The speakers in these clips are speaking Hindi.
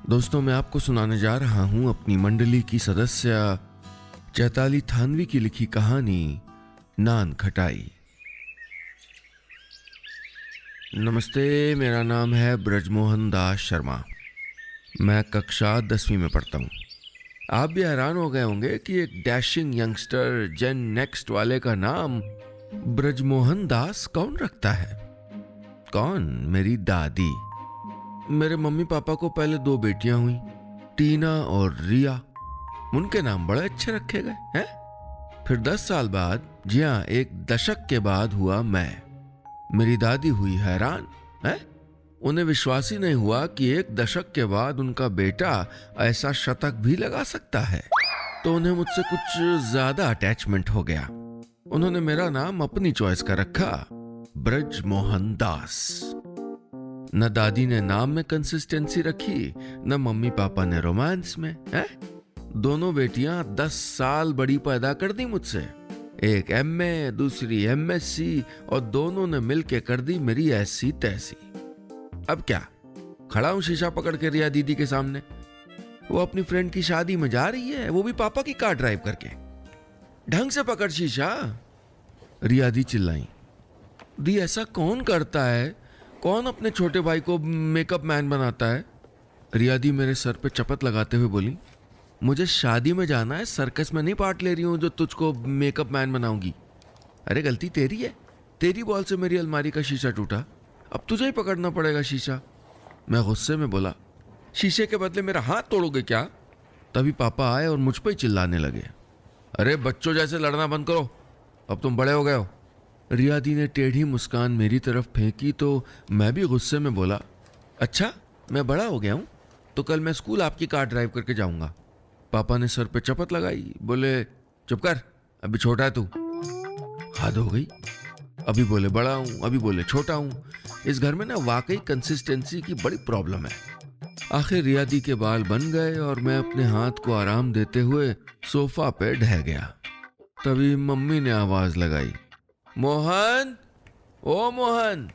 दोस्तों, मैं आपको सुनाने जा रहा हूं अपनी मंडली की सदस्य चैताली थानवी की लिखी कहानी नान खटाई। नमस्ते, मेरा नाम है ब्रजमोहन दास शर्मा। मैं कक्षा 10वीं में पढ़ता हूँ। आप भी हैरान हो गए होंगे कि एक डैशिंग यंगस्टर जेन नेक्स्ट वाले का नाम ब्रजमोहन दास कौन रखता है। कौन? मेरी दादी। मेरे मम्मी पापा को पहले 2 बेटियां हुई, टीना और रिया। उनके नाम बड़े अच्छे रखे गए हैं। फिर 10 साल बाद, जी हाँ, 1 दशक के बाद हुआ मैं। मेरी दादी हुई हैरान है। उन्हें विश्वास ही नहीं हुआ कि 1 दशक के बाद उनका बेटा ऐसा शतक भी लगा सकता है। तो उन्हें मुझसे कुछ ज्यादा अटैचमेंट हो गया। उन्होंने मेरा नाम अपनी चॉइस का रखा, ब्रजमोहन दास। न दादी ने नाम में कंसिस्टेंसी रखी, न मम्मी पापा ने रोमांस में है। दोनों बेटियां 10 साल बड़ी पैदा कर दी मुझसे। एक एमए, दूसरी एमएससी, और दोनों ने मिलके कर दी मेरी ऐसी तैसी। अब क्या, खड़ा हूं शीशा पकड़ के रिया दीदी के सामने। वो अपनी फ्रेंड की शादी में जा रही है, वो भी पापा की कार ड्राइव करके। ढंग से पकड़ शीशा, रिया दी चिल्लाई। दी, ऐसा कौन करता है? कौन अपने छोटे भाई को मेकअप मैन बनाता है? रिया दी मेरे सर पे चपत लगाते हुए बोली, मुझे शादी में जाना है, सर्कस में नहीं पार्ट ले रही हूं जो तुझको मेकअप मैन बनाऊंगी। अरे गलती तेरी है, तेरी बॉल से मेरी अलमारी का शीशा टूटा, अब तुझे ही पकड़ना पड़ेगा शीशा। मैं गुस्से में बोला, शीशे के बदले मेरा हाथ तोड़ोगे क्या? तभी पापा आए और मुझ पर ही चिल्लाने लगे, अरे बच्चों जैसे लड़ना बंद करो, अब तुम बड़े हो गए हो। रिया दी ने टेढ़ी मुस्कान मेरी तरफ फेंकी तो मैं भी गुस्से में बोला, अच्छा मैं बड़ा हो गया हूं तो कल मैं स्कूल आपकी कार ड्राइव करके जाऊंगा। पापा ने सर पे चपत लगाई, बोले चुप कर, अभी छोटा है तू। हद हो गई, अभी बोले बड़ा हूं, अभी बोले छोटा हूं। इस घर में ना वाकई कंसिस्टेंसी की बड़ी प्रॉब्लम है। आखिर रिया दी के बाल बन गए और मैं अपने हाथ को आराम देते हुए सोफा पे ढह गया। तभी मम्मी ने आवाज लगाई, मोहन, ओ मोहन,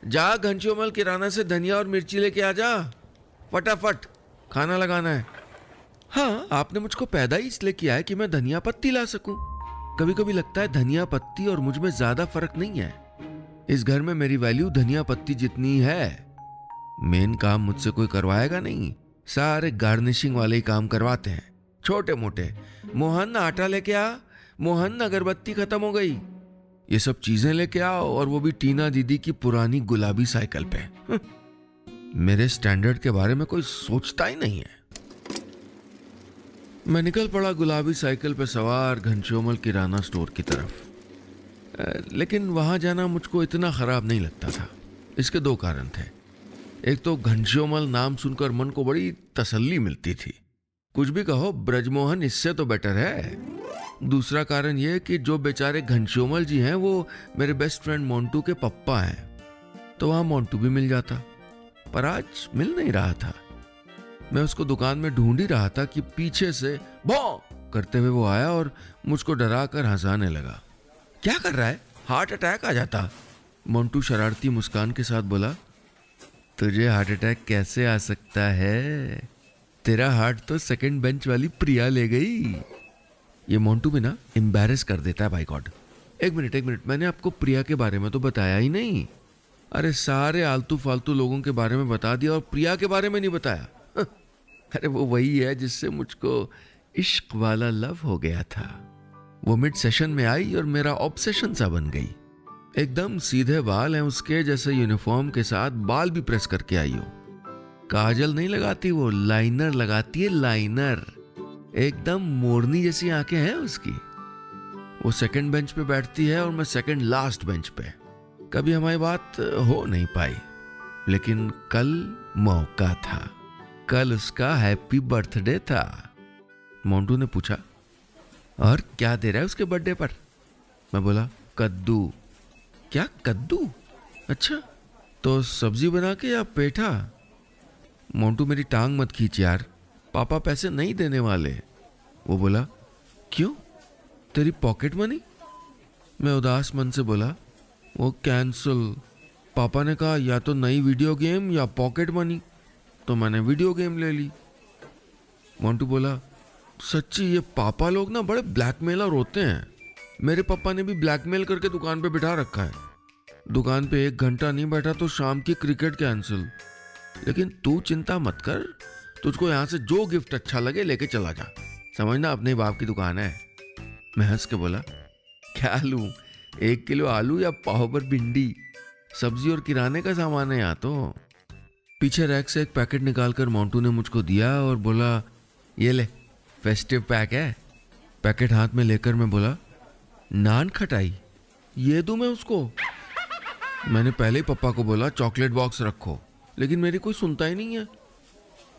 जा घंटियोमल किराना से धनिया और मिर्ची लेके आ जा, फटाफट खाना लगाना है। हाँ, आपने मुझको पैदा ही इसलिए किया है कि मैं धनिया पत्ती ला सकूं। कभी कभी लगता है धनिया पत्ती और मुझ में ज्यादा फर्क नहीं है। इस घर में मेरी वैल्यू धनिया पत्ती जितनी है। मेन काम मुझसे कोई करवाएगा नहीं, सारे गार्निशिंग वाले ही काम करवाते हैं, छोटे मोटे। मोहन आटा लेके आ, मोहन अगरबत्ती खत्म हो गई, ये सब चीजें लेके आओ, और वो भी टीना दीदी की पुरानी गुलाबी साइकिल पे। मेरे स्टैंडर्ड के बारे में कोई सोचता ही नहीं है। मैं निकल पड़ा गुलाबी साइकिल पे सवार घनश्योमल किराना स्टोर की तरफ। लेकिन वहां जाना मुझको इतना खराब नहीं लगता था। इसके 2 कारण थे। एक तो घनश्योमल नाम सुनकर मन को बड़ी तसल्ली मिलती थी, कुछ भी कहो ब्रजमोहन इससे तो बेटर है। दूसरा कारण यह कि जो बेचारे घनश्योमल जी हैं वो मेरे बेस्ट फ्रेंड मोंटू के पप्पा हैं, तो वहां मोंटू भी मिल जाता, पर आज मिल नहीं रहा था। मैं उसको दुकान में ढूंढ ही रहा था कि पीछे से भौं करते हुए वो आया और मुझको डरा कर हंसाने लगा। क्या कर रहा है, हार्ट अटैक आ जाता। मोंटू शरारती मुस्कान के साथ बोला, तुझे हार्ट अटैक कैसे आ सकता है, तेरा हार्ट तो सेकंड बेंच वाली प्रिया ले गई। ये मोंटू भी ना एम्बैरेस कर देता है, भाई गॉड। एक मिनट, मैंने आपको प्रिया के बारे में तो बताया ही नहीं। अरे सारे आलतू फालतू लोगों के बारे में बता दिया और प्रिया के बारे में नहीं बताया। अरे वो वही है जिससे मुझको इश्क वाला लव हो गया था। वो मिड सेशन में आई और मेरा ऑब्सेशन सा बन गई। एकदम सीधे बाल हैं उसके, जैसे यूनिफॉर्म के साथ बाल भी प्रेस करके आई हो। काजल नहीं लगाती वो, लाइनर लगाती है, लाइनर। एकदम मोरनी जैसी आंखें हैं उसकी। वो सेकंड बेंच पे बैठती है और मैं सेकंड लास्ट बेंच पे। कभी हमारी बात हो नहीं पाई, लेकिन कल मौका था। कल उसका हैप्पी बर्थडे था। मोंटू ने पूछा, और क्या दे रहा है उसके बर्थडे पर? मैं बोला, कद्दू। क्या कद्दू? अच्छा, तो सब्जी बना के या पेठा? मोंटू मेरी टांग मत खींच यार, पापा पैसे नहीं देने वाले। वो बोला, क्यों, तेरी पॉकेट मनी? मैं उदास मन से बोला, वो कैंसल। पापा ने कहा या तो नई वीडियो गेम या पॉकेट मनी। तो मैंने वीडियो गेम ले ली। मोंटू बोला, सच्ची ये पापा लोग ना बड़े ब्लैकमेलर होते हैं। मेरे पापा ने भी ब्लैकमेल करके दुकान पे बिठा रखा है। दुकान पे 1 घंटा नहीं बैठा तो शाम की क्रिकेट कैंसिल। लेकिन तू चिंता मत कर, तुझको यहाँ से जो गिफ्ट अच्छा लगे लेके चला जा, समझना अपने बाप की दुकान है। मैं हंस के बोला, क्या लूं, 1 किलो आलू या पाव भर भिंडी? सब्जी और किराने का सामान है यहाँ तो। पीछे रैक से एक पैकेट निकालकर मोंटू ने मुझको दिया और बोला, ये ले, फेस्टिव पैक है। पैकेट हाथ में लेकर मैं बोला, नान खटाई ये दूं मैं उसको? मैंने पहले ही पापा को बोला चॉकलेट बॉक्स रखो, लेकिन मेरी कोई सुनता ही नहीं है।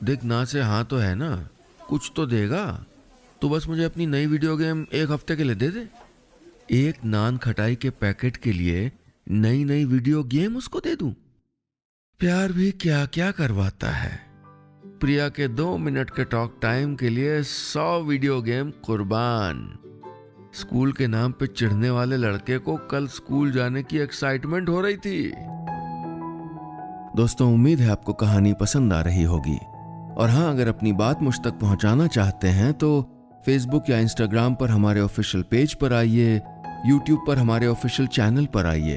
देख, ना से हाँ तो है ना, कुछ तो देगा। तो बस मुझे अपनी नई वीडियो गेम 1 हफ्ते के लिए दे दे। 1 नान खटाई के पैकेट के लिए नई वीडियो गेम उसको दे दूं? प्यार भी क्या क्या करवाता है। प्रिया के 2 मिनट के टॉक टाइम के लिए 100 वीडियो गेम कुर्बान। स्कूल के नाम पे चिढ़ने वाले लड़के को कल स्कूल जाने की एक्साइटमेंट हो रही थी। दोस्तों, उम्मीद है आपको कहानी पसंद आ रही होगी। और हाँ, अगर अपनी बात मुझ तक पहुंचाना चाहते हैं तो फेसबुक या इंस्टाग्राम पर हमारे ऑफिशियल पेज पर आइए, यूट्यूब पर हमारे ऑफिशियल चैनल पर आइए।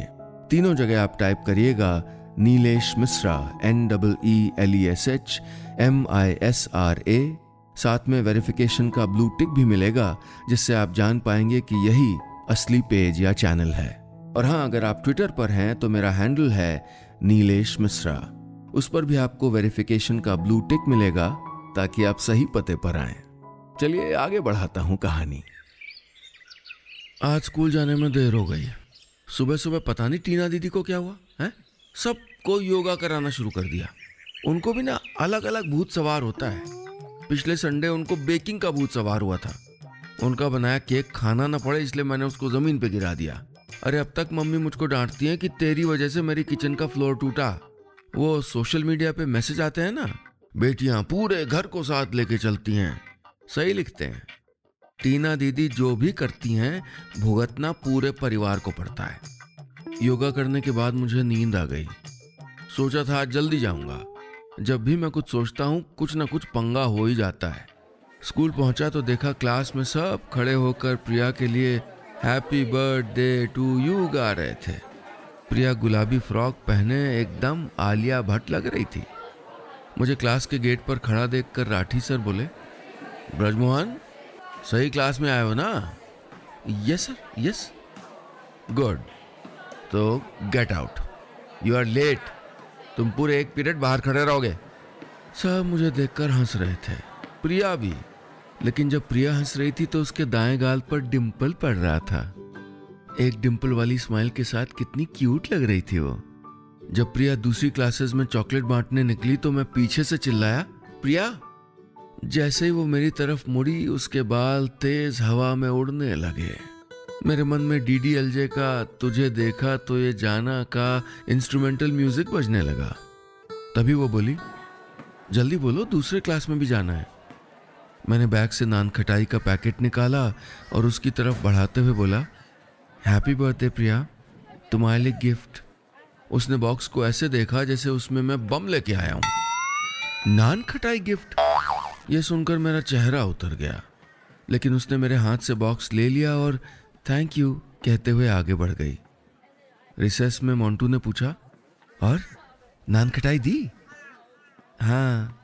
तीनों जगह आप टाइप करिएगा नीलेश मिश्रा, NEELESH MISRA। साथ में वेरिफिकेशन का ब्लू टिक भी मिलेगा, जिससे आप जान पाएंगे कि यही असली पेज या चैनल है। और हाँ, अगर आप ट्विटर पर हैं तो मेरा हैंडल है नीलेश मिश्रा। उस पर भी आपको वेरिफिकेशन का ब्लू टिक मिलेगा ताकि आप सही पते पर आएं। चलिए आगे बढ़ाता हूं कहानी। आज स्कूल जाने में देर हो गई। सुबह सुबह पता नहीं टीना दीदी को क्या हुआ है, सबको योगा कराना शुरू कर दिया। उनको भी ना अलग अलग भूत सवार होता है। पिछले संडे उनको बेकिंग का भूत सवार हुआ था। उनका बनाया केक खाना ना पड़े इसलिए मैंने उसको जमीन पे गिरा दिया। अरे अब तक मम्मी मुझको डांटती हैं कि तेरी वजह से मेरी किचन का फ्लोर टूटा। वो सोशल मीडिया पे मैसेज आते हैं ना, बेटियां पूरे घर को साथ लेके चलती हैं, सही लिखते हैं। टीना दीदी जो भी करती हैं भुगतना पूरे परिवार को पड़ता है। योगा करने के बाद मुझे नींद आ गई। सोचा था आज जल्दी जाऊंगा। जब भी मैं कुछ सोचता हूँ कुछ ना कुछ पंगा हो ही जाता है। स्कूल पहुंचा तो देखा क्लास में सब खड़े होकर प्रिया के लिए हैप्पी बर्थडे टू यू गा रहे थे। प्रिया गुलाबी फ्रॉक पहने एकदम आलिया भट्ट लग रही थी। मुझे क्लास के गेट पर खड़ा देखकर राठी सर बोले, ब्रजमोहन सही क्लास में आए हो ना? Yes sir, yes. गुड, तो get out, you are late. तुम पूरे 1 पीरियड बाहर खड़े रहोगे। सब मुझे देखकर हंस रहे थे, प्रिया भी। लेकिन जब प्रिया हंस रही थी तो उसके दाएं गाल पर डिंपल पड़ रहा था। एक डिंपल वाली स्माइल के साथ कितनी क्यूट लग रही थी वो। जब प्रिया दूसरी क्लासेस में चॉकलेट बांटने निकली तो मैं पीछे से चिल्लाया, प्रिया। जैसे ही वो मेरी तरफ मुड़ी उसके बाल तेज हवा में उड़ने लगे। मेरे मन में DDLJ का तुझे देखा तो ये जाना का इंस्ट्रूमेंटल म्यूजिक बजने लगा। तभी वो बोली, जल्दी बोलो, दूसरे क्लास में भी जाना है। मैंने बैग से नान खटाई का पैकेट निकाला और उसकी तरफ बढ़ाते हुए बोला, हैप्पी बर्थडे प्रिया, तुम्हारे लिए गिफ्ट। उसने बॉक्स को ऐसे देखा जैसे उसमें मैं बम लेके आया हूं। नान खटाई गिफ्ट? यह सुनकर मेरा चेहरा उतर गया। लेकिन उसने मेरे हाथ से बॉक्स ले लिया और थैंक यू कहते हुए आगे बढ़ गई। रिसेस में मोंटू ने पूछा, और नान खटाई दी? हाँ,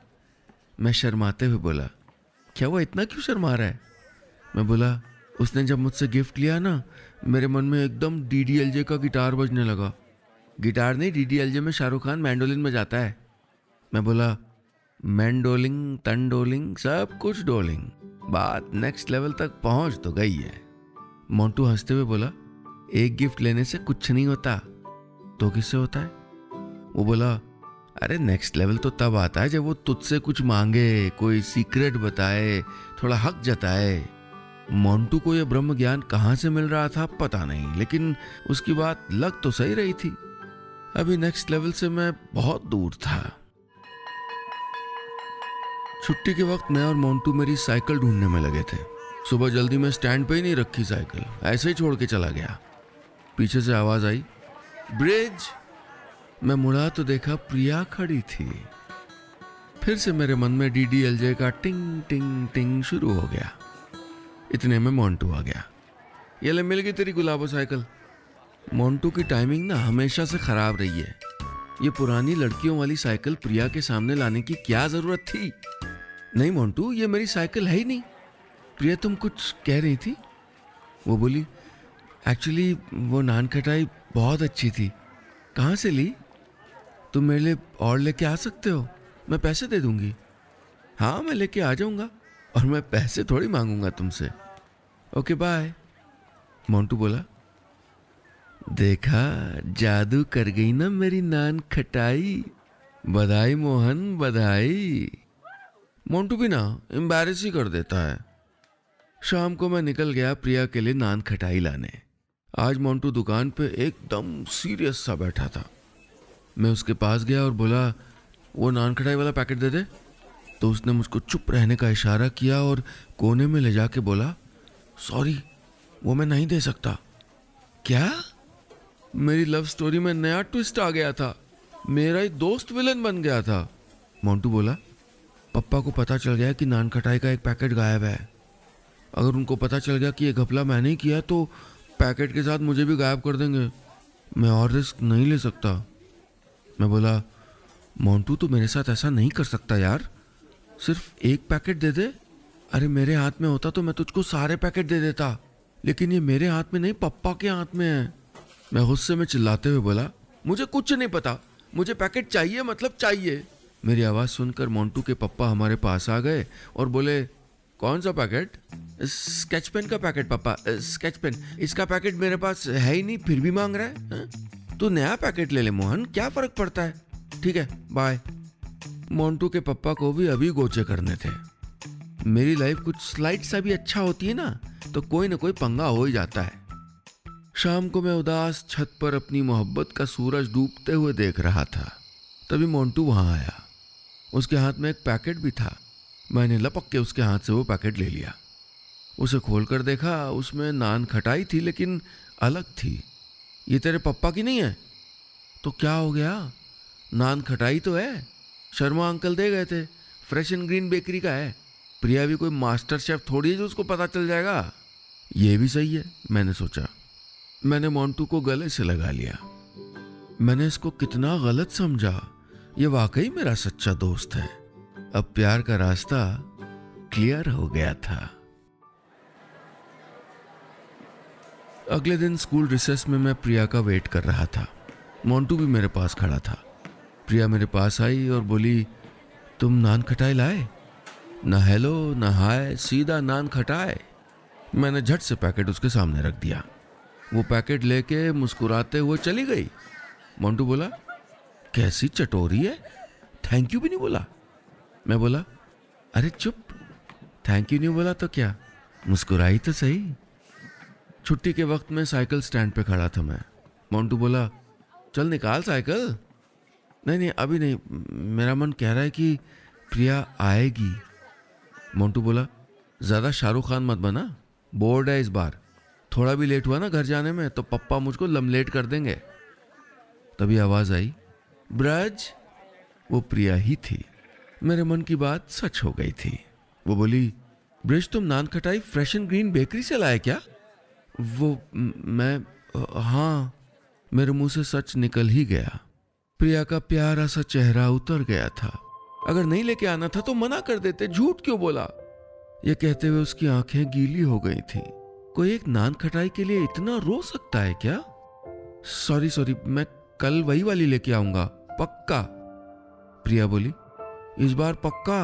मैं शर्माते हुए बोला। क्या वो इतना क्यों शर्मा रहा है? मैं बोला, उसने जब मुझसे गिफ्ट लिया ना, मेरे मन में एकदम DDLJ का गिटार बजने लगा। गिटार नहीं, DDLJ में शाहरुख खान मैंडोलिन में जाता है। मैं बोला, मैंडोलिंग तंडोलिंग सब कुछ डोलिंग, बात नेक्स्ट लेवल तक पहुंच तो गई है। मोंटू हंसते हुए बोला, एक गिफ्ट लेने से कुछ नहीं होता। तो किससे होता है? वो बोला, अरे नेक्स्ट लेवल तो तब आता है जब वो तुझसे कुछ मांगे, कोई सीक्रेट बताए, थोड़ा हक जताए। मोंटू को यह ब्रह्म ज्ञान कहाँ से मिल रहा था पता नहीं, लेकिन उसकी बात लग तो सही रही थी। अभी नेक्स्ट लेवल से मैं बहुत दूर था। छुट्टी के वक्त मैं और मोंटू मेरी साइकिल ढूंढने में लगे थे। सुबह जल्दी में स्टैंड पे ही नहीं रखी साइकिल, ऐसे ही छोड़ के चला गया। पीछे से आवाज आई, ब्रिज। मैं मुड़ा तो देखा प्रिया खड़ी थी। फिर से मेरे मन में DDLJ का टिंग टिंग टिंग शुरू हो गया। इतने में मोंटू आ गया। ये ले, मिल गई तेरी गुलाबो साइकिल। मोंटू की टाइमिंग ना हमेशा से खराब रही है। ये पुरानी लड़कियों वाली साइकिल प्रिया के सामने लाने की क्या जरूरत थी? नहीं मोंटू, ये मेरी साइकिल है ही नहीं। प्रिया तुम कुछ कह रही थी? वो बोली, एक्चुअली वो नान खटाई बहुत अच्छी थी। कहाँ से ली? तुम मेरे लिए और लेके आ सकते हो, मैं पैसे दे दूंगी। हाँ, मैं लेके आ जाऊंगा, और मैं पैसे थोड़ी मांगूंगा तुमसे। Okay bye. मोंटू बोला, देखा, जादू कर गई ना मेरी नान खटाई। बधाई मोहन, बधाई। मोंटू भी ना एम्बैरेस ही कर देता है। शाम को मैं निकल गया प्रिया के लिए नान खटाई लाने। आज मोंटू दुकान पे एकदम सीरियस सा बैठा था। मैं उसके पास गया और बोला, वो नान खटाई वाला पैकेट दे दे। तो उसने मुझको चुप रहने का इशारा किया और कोने में ले जाके बोला, सॉरी, वो मैं नहीं दे सकता। क्या? मेरी लव स्टोरी में नया ट्विस्ट आ गया था। मेरा ही दोस्त विलन बन गया था। मोंटू बोला, पप्पा को पता चल गया कि नान खटाई का एक पैकेट गायब है। अगर उनको पता चल गया कि ये घपला मैंने ही किया तो पैकेट के साथ मुझे भी गायब कर देंगे। मैं और रिस्क नहीं ले सकता। मैं बोला, मोंटू तू मेरे साथ ऐसा नहीं कर सकता यार, सिर्फ एक पैकेट दे दे। अरे मेरे हाथ में होता तो मैं तुझको सारे पैकेट दे देता, लेकिन ये मेरे हाथ में नहीं, पप्पा के हाथ में है। मैं गुस्से में चिल्लाते हुए बोला, मुझे कुछ नहीं पता, मुझे पैकेट चाहिए मतलब चाहिए। मेरी आवाज़ सुनकर मोंटू के पप्पा हमारे पास आ गए और बोले, कौन सा पैकेट? स्केच पेन का पैकेट पापा, स्केच पेन। इसका पैकेट मेरे पास है ही नहीं, फिर भी मांग रहा है, हाँ? तू नया पैकेट ले ले मोहन, क्या फर्क पड़ता है। ठीक है, बाय। मोंटू के पप्पा को भी अभी गोचे करने थे। मेरी लाइफ कुछ स्लाइड सा भी अच्छा होती है ना, तो कोई ना कोई पंगा हो ही जाता है। शाम को मैं उदास छत पर अपनी मोहब्बत का सूरज डूबते हुए देख रहा था। तभी मोंटू वहां आया। उसके हाथ में एक पैकेट भी था। मैंने लपक के उसके हाथ से वो पैकेट ले लिया। उसे खोलकर देखा, उसमें नान खटाई थी, लेकिन अलग थी। ये तेरे पप्पा की नहीं है? तो क्या हो गया? नान खटाई तो है, शर्मा अंकल दे गए थे, फ्रेश एंड ग्रीन बेकरी का है। प्रिया भी कोई मास्टर शेफ थोड़ी है जो उसको पता चल जाएगा। ये भी सही है, मैंने सोचा। मैंने मोंटू को गले से लगा लिया। मैंने इसको कितना गलत समझा। ये वाकई मेरा सच्चा दोस्त है। अब प्यार का रास्ता क्लियर हो गया था। अगले दिन स्कूल रिसेस में मैं प्रिया का वेट कर रहा था। मोंटू भी मेरे पास खड़ा था। प्रिया मेरे पास आई और बोली, तुम नान खटाई लाए? ना हेलो ना हाय, सीधा नान खटाए। मैंने झट से पैकेट उसके सामने रख दिया। वो पैकेट लेके मुस्कुराते हुए चली गई। मोंटू बोला, कैसी चटोरी है, थैंक यू भी नहीं बोला। मैं बोला, अरे चुप, थैंक यू नहीं बोला तो क्या, मुस्कुराई तो सही। छुट्टी के वक्त में साइकिल स्टैंड पे खड़ा था मैं। मोंटू बोला, चल निकाल साइकिल। नहीं, अभी नहीं, मेरा मन कह रहा है कि प्रिया आएगी। मोंटू बोला, ज़्यादा शाहरुख खान मत बना, बोर्ड है इस बार। थोड़ा भी लेट हुआ ना घर जाने में तो पप्पा मुझको लमलेट कर देंगे। तभी आवाज़ आई, ब्रज। वो प्रिया ही थी। मेरे मन की बात सच हो गई थी। वो बोली, ब्रज तुम नान खटाई फ्रेश एंड ग्रीन बेकरी से लाए क्या? मैं हाँ। मेरे मुंह से सच निकल ही गया। प्रिया का प्यारा सा चेहरा उतर गया था। अगर नहीं लेके आना था तो मना कर देते, झूठ क्यों बोला? ये कहते हुए उसकी आंखें गीली हो गई थी। कोई एक नान खटाई के लिए इतना रो सकता है क्या? सॉरी, मैं कल वही वाली लेके आऊंगा, पक्का। प्रिया बोली, इस बार पक्का?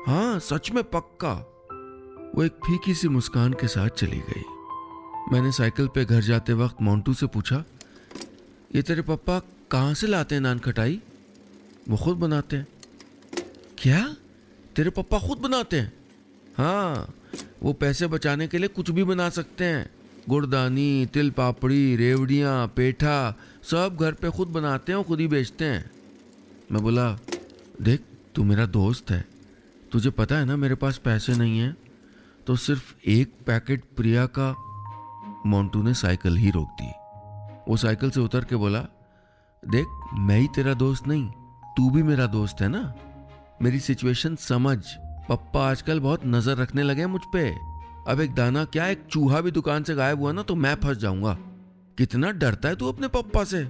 हाँ, सच में पक्का। वो एक फीकी सी मुस्कान के साथ चली गई। मैंने साइकिल पे घर जाते वक्त मोंटू से पूछा, ये तेरे पापा कहाँ से लाते हैं नान खटाई? वो खुद बनाते हैं। क्या? तेरे पापा खुद बनाते हैं? हाँ, वो पैसे बचाने के लिए कुछ भी बना सकते हैं। गुड़दानी, तिल पापड़ी, रेवड़ियाँ, पेठा सब घर पे खुद बनाते हैं और खुद ही बेचते हैं। मैं बोला, देख तू मेरा दोस्त है, तुझे पता है ना मेरे पास पैसे नहीं हैं, तो सिर्फ एक पैकेट प्रिया का। मोंटू ने साइकिल ही रोक दी। वो साइकिल से उतर के बोला, देख मैं ही तेरा दोस्त नहीं, तू भी मेरा दोस्त है ना, मेरी सिचुएशन समझ। पप्पा आजकल बहुत नजर रखने लगे हैं मुझ पे। अब एक दाना क्या, एक चूहा भी दुकान से गायब हुआ ना तो मैं फंस जाऊंगा। कितना डरता है तू अपने पप्पा से।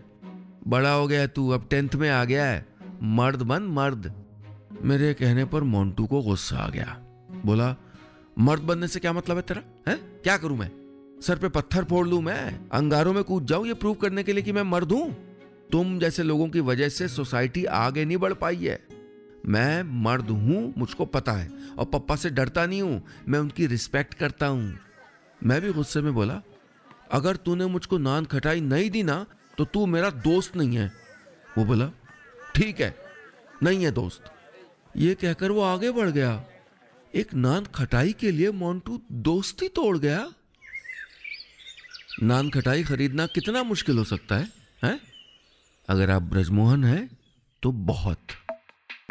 बड़ा हो गया है तू, अब 10th में आ गया है, मर्द बन मर्द। मेरे कहने पर मोंटू को गुस्सा आ गया। बोला, मर्द बनने से क्या मतलब है तेरा? है क्या करूं मैं? सर पे पत्थर फोड़ लूं मैं? अंगारों में कूद जाऊं ये प्रूव करने के लिए कि मैं मर्द हूं? तुम जैसे लोगों की वजह से सोसाइटी आगे नहीं बढ़ पाई है। मैं मर्द हूं, मुझको पता है, और पप्पा से डरता नहीं हूं, मैं उनकी रिस्पेक्ट करता हूं। मैं भी गुस्से में बोला, अगर तूने मुझको नान खटाई नहीं दी ना तो तू मेरा दोस्त नहीं है। वो बोला, ठीक है, नहीं है दोस्त। ये कहकर वो आगे बढ़ गया। एक नान खटाई के लिए मोंटू दोस्ती तोड़ गया। नान खटाई खरीदना कितना मुश्किल हो सकता है, हैं? अगर आप ब्रजमोहन हैं तो बहुत।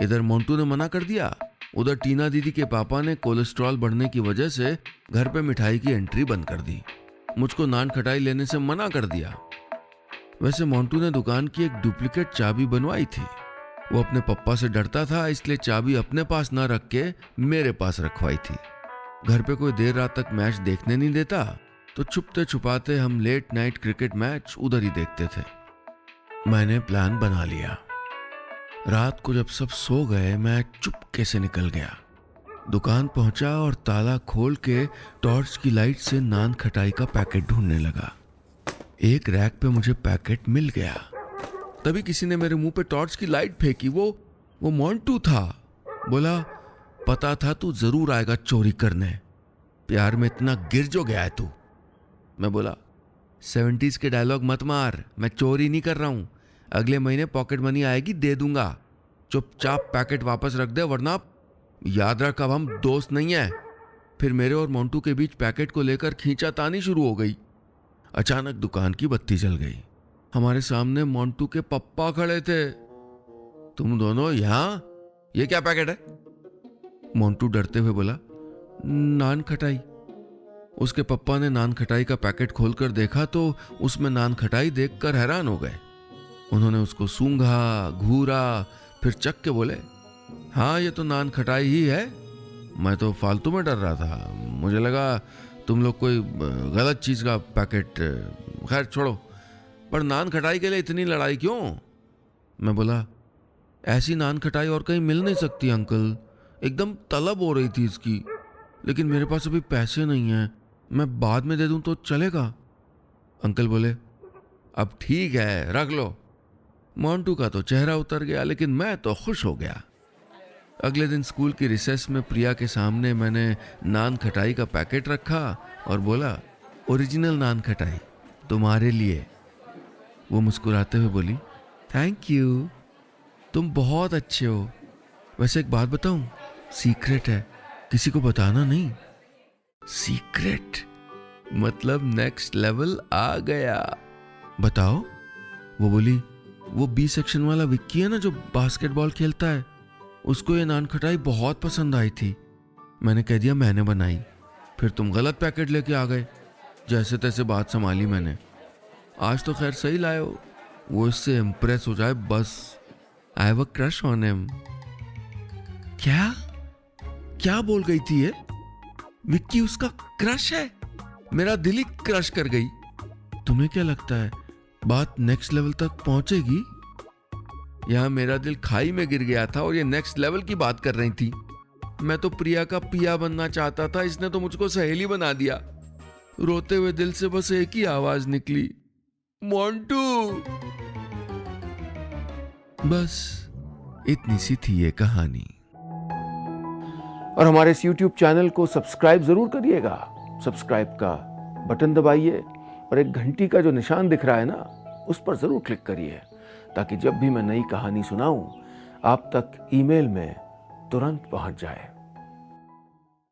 इधर मोंटू ने मना कर दिया, उधर टीना दीदी के पापा ने कोलेस्ट्रॉल बढ़ने की वजह से घर पे मिठाई की एंट्री बंद कर दी। मुझको नान खटाई लेने से मना कर दिया। वैसे मोंटू ने दुकान की एक डुप्लीकेट चाबी बनवाई थी। वो अपने पप्पा से डरता था, इसलिए चाबी अपने पास ना रख के मेरे पास रखवाई थी। घर पे कोई देर रात तक मैच देखने नहीं देता तो छुपते छुपाते हम लेट नाइट क्रिकेट मैच उधर ही देखते थे। मैंने प्लान बना लिया। रात को जब सब सो गए मैं चुपके से निकल गया। दुकान पहुंचा और ताला खोल के टॉर्च की लाइट से नान खटाई का पैकेट ढूंढने लगा। एक रैक पे मुझे पैकेट मिल गया। तभी किसी ने मेरे मुंह पे टॉर्च की लाइट फेंकी। वो मोंटू था। बोला, पता था तू जरूर आएगा चोरी करने, प्यार में इतना गिर जो गया है तू। मैं बोला, 70s के डायलॉग मत मार, मैं चोरी नहीं कर रहा हूं। अगले महीने पॉकेट मनी आएगी, दे दूंगा। चुपचाप पैकेट वापस रख दे, वरना याद रख अब हम दोस्त नहीं है। फिर मेरे और मोंटू के बीच पैकेट को लेकर खींचातानी शुरू हो गई। अचानक दुकान की बत्ती जल गई। हमारे सामने मोंटू के पप्पा खड़े थे। तुम दोनों यहां, ये क्या पैकेट है? मोंटू डरते हुए बोला, नान खटाई। उसके पप्पा ने नान खटाई का पैकेट खोलकर देखा तो उसमें नान खटाई देखकर हैरान हो गए। उन्होंने उसको सूंघा, घूरा, फिर चख के बोले, हाँ ये तो नान खटाई ही है। मैं तो फालतू में डर रहा था, मुझे लगा तुम लोग कोई गलत चीज का पैकेट। खैर छोड़ो, पर नान खटाई के लिए इतनी लड़ाई क्यों? मैं बोला, ऐसी नान खटाई और कहीं मिल नहीं सकती अंकल, एकदम तलब हो रही थी इसकी, लेकिन मेरे पास अभी पैसे नहीं हैं, मैं बाद में दे दूं तो चलेगा? अंकल बोले, अब ठीक है रख लो। मोंटू का तो चेहरा उतर गया, लेकिन मैं तो खुश हो गया। अगले दिन स्कूल की रिसेस में प्रिया के सामने मैंने नान खटाई का पैकेट रखा और बोला, ओरिजिनल नान खटाई तुम्हारे लिए। वो मुस्कुराते हुए बोली, थैंक यू, तुम बहुत अच्छे हो। वैसे एक बात बताऊं, सीक्रेट है, किसी को बताना नहीं। सीक्रेट मतलब नेक्स्ट लेवल आ गया। बताओ। वो बोली, वो बी सेक्शन वाला विक्की है ना जो बास्केटबॉल खेलता है, उसको ये नान खटाई बहुत पसंद आई थी। मैंने कह दिया मैंने बनाई, फिर तुम गलत पैकेट लेके आ गए। जैसे तैसे बात संभाली मैंने। आज तो खैर सही लाए हो, वो इससे इम्प्रेस हो जाए बस। I have a crush on him. क्या क्या बोल गई थी ये? विक्की उसका क्रश है? मेरा दिल ही क्रश कर गई। तुम्हें क्या लगता है बात नेक्स्ट लेवल तक पहुंचेगी? यहां मेरा दिल खाई में गिर गया था और ये नेक्स्ट लेवल की बात कर रही थी। मैं तो प्रिया का पिया बनना चाहता था, इसने तो मुझको सहेली बना दिया। रोते हुए दिल से बस एक ही आवाज निकली, मोंटू। बस इतनी सी थी ये कहानी। और हमारे इस YouTube चैनल को सब्सक्राइब जरूर करिएगा। सब्सक्राइब का बटन दबाइए और एक घंटी का जो निशान दिख रहा है ना, उस पर जरूर क्लिक करिए, ताकि जब भी मैं नई कहानी सुनाऊं आप तक ईमेल में तुरंत पहुंच जाए।